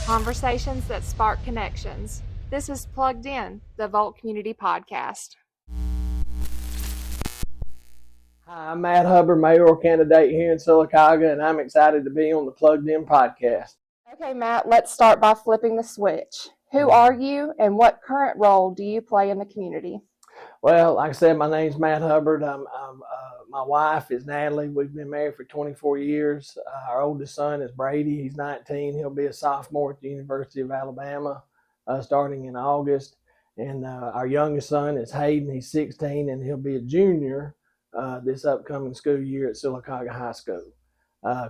Conversations that spark connections. This is Plugged In, the Volt Community Podcast. Hi, I'm Matt Hubbard, mayoral candidate here in Sylacauga, and I'm excited to be on the Plugged In podcast. Okay, Matt, let's start by flipping the switch. Who are you and what current role do you play in the community? Well, like I said, my name's Matt Hubbard. My wife is Natalie. We've been married for 24 years. Our oldest son is Brady. He's 19. He'll be a sophomore at the University of Alabama starting in August. And our youngest son is Hayden. He's 16, and he'll be a junior this upcoming school year at Sylacauga High School.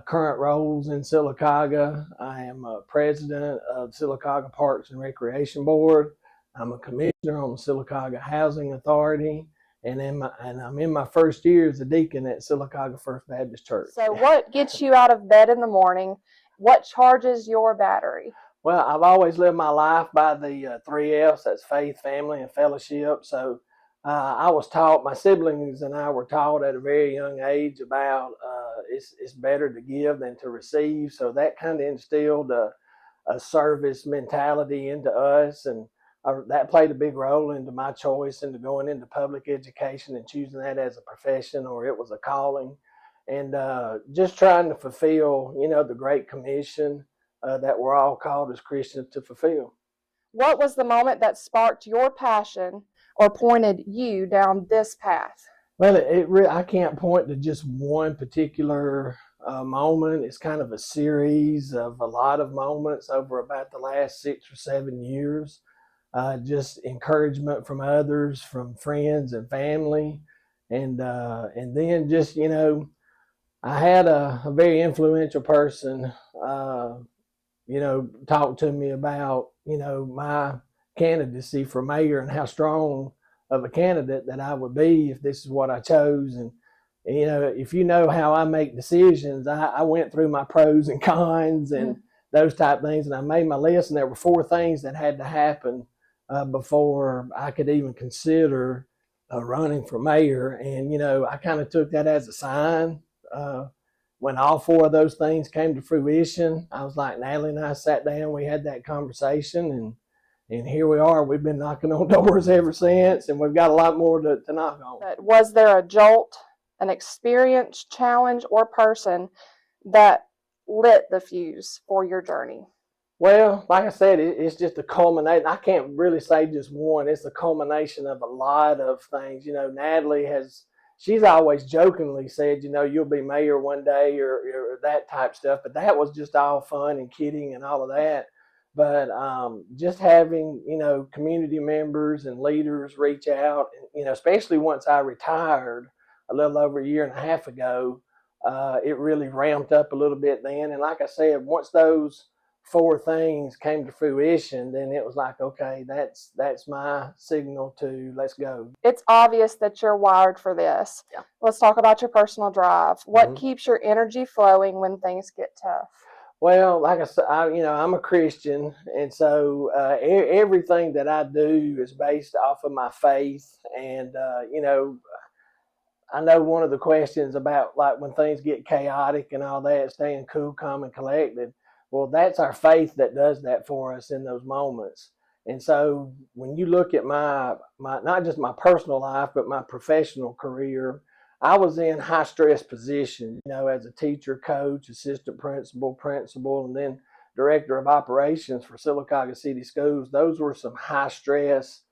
Current roles in Sylacauga: I am president of Sylacauga Parks and Recreation Board. I'm a commissioner on the Sylacauga Housing Authority, and I'm in my first year as a deacon at Sylacauga First Baptist Church. So what gets you out of bed in the morning? What charges your battery? Well, I've always lived my life by the 3Fs, that's faith, family, and fellowship. So I was taught, my siblings and I were taught at a very young age about it's better to give than to receive. So that kind of instilled a service mentality into us, and that played a big role into my choice into going into public education and choosing that as a profession, or it was a calling, and just trying to fulfill, the Great Commission that we're all called as Christians to fulfill. What was the moment that sparked your passion or pointed you down this path? Well, I can't point to just one particular moment. It's kind of a series of a lot of moments over about the last 6 or 7 years. Just encouragement from others, from friends and family, and then just I had a very influential person talk to me about my candidacy for mayor and how strong of a candidate that I would be if this is what I chose. And if you know how I make decisions, I went through my pros and cons and those type things, and I made my list, and there were 4 things that had to happen before I could even consider running for mayor. And I kind of took that as a sign. When all 4 of those things came to fruition, I was like, Natalie and I sat down, we had that conversation, and here we are. We've been knocking on doors ever since, and we've got a lot more to knock on. But was there a jolt, an experience, challenge, or person that lit the fuse for your journey? Well, like I said, it's just a culmination. I can't really say just one. It's a culmination of a lot of things. Natalie she's always jokingly said, you'll be mayor one day or that type stuff. But that was just all fun and kidding and all of that. But just having, community members and leaders reach out, and, especially once I retired a little over a year and a half ago, it really ramped up a little bit then. And like I said, once those 4 things came to fruition, then it was like, okay, that's my signal to let's go. It's obvious that you're wired for this. Yeah. Let's talk about your personal drive. What keeps your energy flowing when things get tough? Well, like I said, I'm a Christian, and so everything that I do is based off of my faith. And I know one of the questions about like when things get chaotic and all that, staying cool, calm, and collected. Well, that's our faith that does that for us in those moments. And so when you look at my not just my personal life, but my professional career, I was in high stress positions, as a teacher, coach, assistant principal, and then director of operations for Sylacauga City Schools. Those were some high stress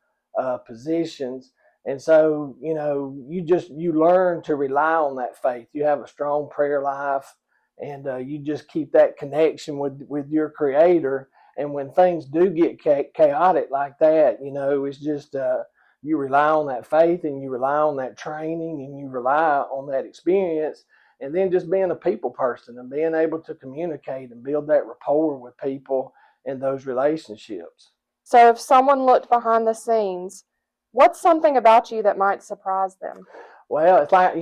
positions. And so, you learn to rely on that faith. You have a strong prayer life, and you just keep that connection with your Creator. And when things do get chaotic like that, it's just you rely on that faith, and you rely on that training, and you rely on that experience, and then just being a people person and being able to communicate and build that rapport with people in those relationships. So if someone looked behind the scenes, what's something about you that might surprise them? Well, it's like,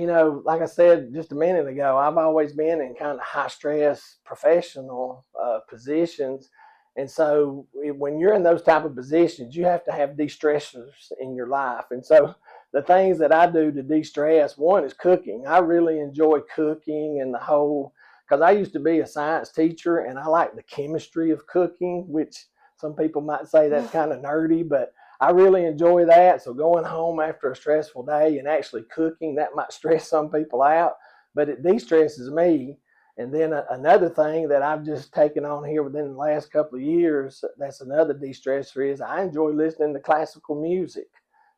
like I said just a minute ago, I've always been in kind of high stress professional positions. And so when you're in those type of positions, you have to have de-stressors in your life. And so the things that I do to de-stress, one is cooking. I really enjoy cooking and the whole because I used to be a science teacher and I like the chemistry of cooking, which some people might say that's kind of nerdy, but I really enjoy that. So going home after a stressful day and actually cooking, that might stress some people out, but it de-stresses me. And then another thing that I've just taken on here within the last couple of years, that's another de-stressor, is I enjoy listening to classical music.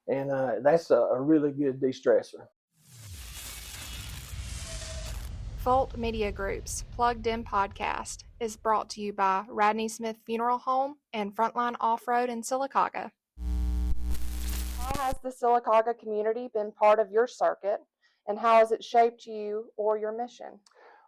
And that's a really good de-stressor. Volt Media Group's Plugged In podcast is brought to you by Radney Smith Funeral Home and Frontline Off-Road in Sylacauga. How has the Sylacauga community been part of your circuit, and how has it shaped you or your mission?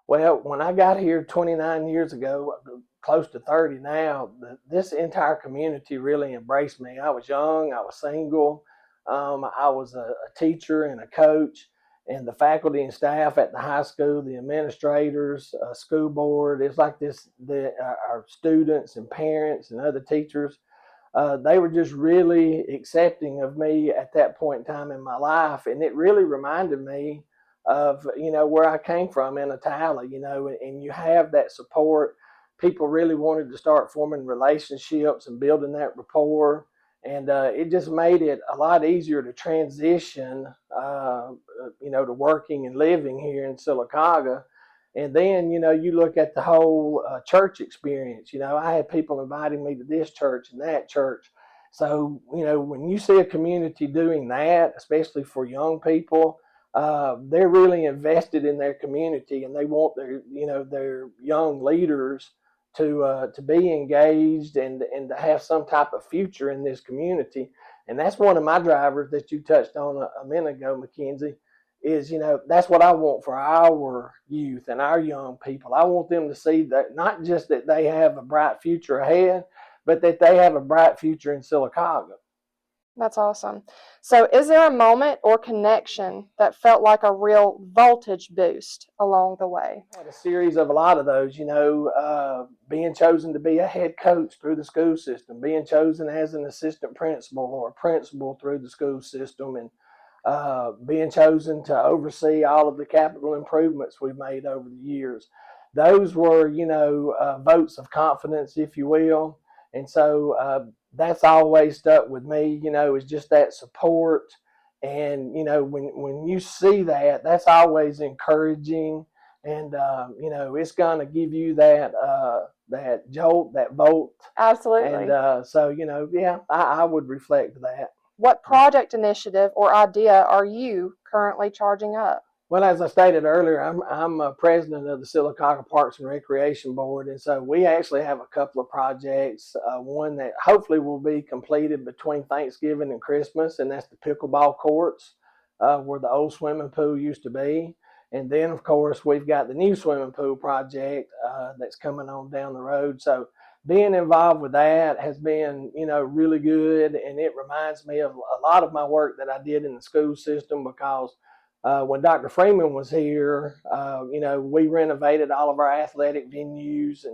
Well, when I got here 29 years ago, close to 30 now, this entire community really embraced me. I was young, I was single, I was a teacher and a coach, and the faculty and staff at the high school, the administrators, school board, it's like this, our students and parents and other teachers, they were just really accepting of me at that point in time in my life. And it really reminded me of, where I came from in Attala, and you have that support. People really wanted to start forming relationships and building that rapport. And it just made it a lot easier to transition, to working and living here in Sylacauga. And then, you look at the whole church experience. I had people inviting me to this church and that church. So, when you see a community doing that, especially for young people, they're really invested in their community, and they want their young leaders to be engaged and to have some type of future in this community. And that's one of my drivers that you touched on a minute ago, Mackenzie, is, that's what I want for our youth and our young people. I want them to see that not just that they have a bright future ahead, but that they have a bright future in Sylacauga. That's awesome. So is there a moment or connection that felt like a real voltage boost along the way? I had a series of a lot of those, being chosen to be a head coach through the school system, being chosen as an assistant principal or a principal through the school system, and being chosen to oversee all of the capital improvements we've made over the years. Those were, votes of confidence, if you will. And so that's always stuck with me, is just that support. And, when you see that, that's always encouraging. And, it's going to give you that jolt, that volt. Absolutely. And so, I would reflect that. What project initiative or idea are you currently charging up? Well, as I stated earlier, I'm president of the Sylacauga Parks and Recreation Board, and so we actually have a couple of projects. One that hopefully will be completed between Thanksgiving and Christmas, and that's the pickleball courts where the old swimming pool used to be. And then, of course, we've got the new swimming pool project that's coming on down the road. So being involved with that has been, really good, and it reminds me of a lot of my work that I did in the school system, because when Dr. Freeman was here, we renovated all of our athletic venues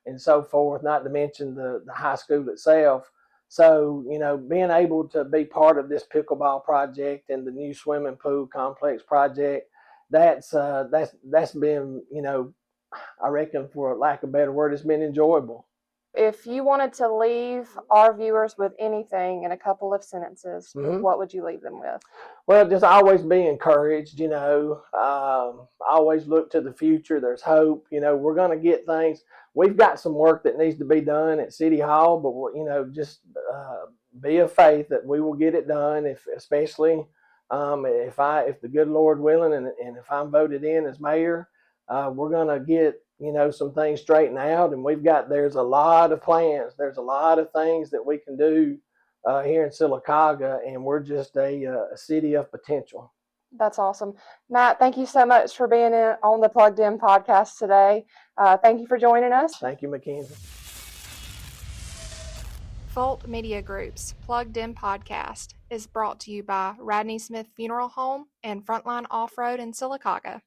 and so forth, not to mention the high school itself. So, being able to be part of this pickleball project and the new swimming pool complex project, that's been, I reckon, for lack of a better word, it's been enjoyable. If you wanted to leave our viewers with anything in a couple of sentences, what would you leave them with? Well, just always be encouraged, always look to the future. There's hope. We're going to get things. We've got some work that needs to be done at City Hall, but, just be of faith that we will get it done, especially if the good Lord willing, and if I'm voted in as mayor, we're going to get, some things straightened out. And there's a lot of plans. There's a lot of things that we can do here in Sylacauga, and we're just a city of potential. That's awesome. Matt, thank you so much for being on the Plugged In podcast today. Thank you for joining us. Thank you, Mackenzie. Volt Media Group's Plugged In podcast is brought to you by Radney Smith Funeral Home and Frontline Off-Road in Sylacauga.